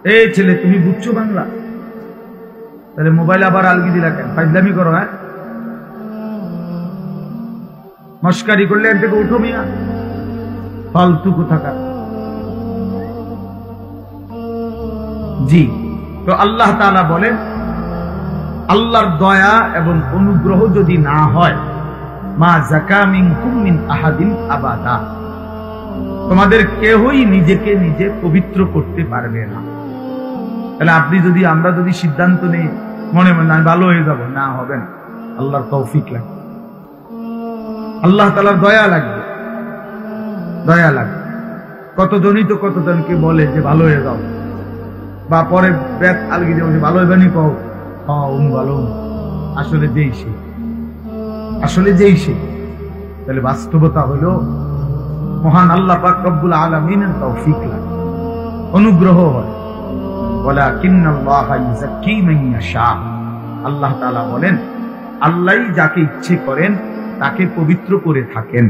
এই ছেলে তুমি বুঝছো বাংলা? তাহলে মোবাইল আবার আলগি দিলা কেন? ফাইজলামি করো? হ্যাঁ, মস্কারি করলে এর থেকে উঠো মিয়া, ফালতু কোথাকার। জি, তো আল্লাহ তাআলা বলেন আল্লাহর দয়া এবং অনুগ্রহ যদি না হয়, মা যাকা মিনকুম মিন আহাদিন আবাদা, তোমাদের কেউই নিজেকে নিজে পবিত্র করতে পারবে না। তাহলে আপনি যদি, আমরা যদি সিদ্ধান্ত নেই মনে মনে আমি ভালো হয়ে যাব, না হবে না। আল্লাহর তৌফিক লাগবে, আল্লাহ তাআলার দয়া লাগবে, দয়া লাগবে। কতজনই তো কতজনকে বলে যে ভালো হয়ে যাও, বা পরে ব্যাত আলগি দিয়ে ভালো হইবে নি, কও ভালো, আসলে যেই সে, আসলে যেই সে। তাহলে বাস্তবতা হলো মহান আল্লাহ পাক রব্বুল আলামিনের তৌফিক লাগে, অনুগ্রহ হয়। ওয়ালাকিন্নাল্লাহা ইউযাক্কি মান ইয়াশা, আল্লাহ তাআলা বলেন আল্লাহই যাকে ইচ্ছে করেন তাকে পবিত্র করে থাকেন।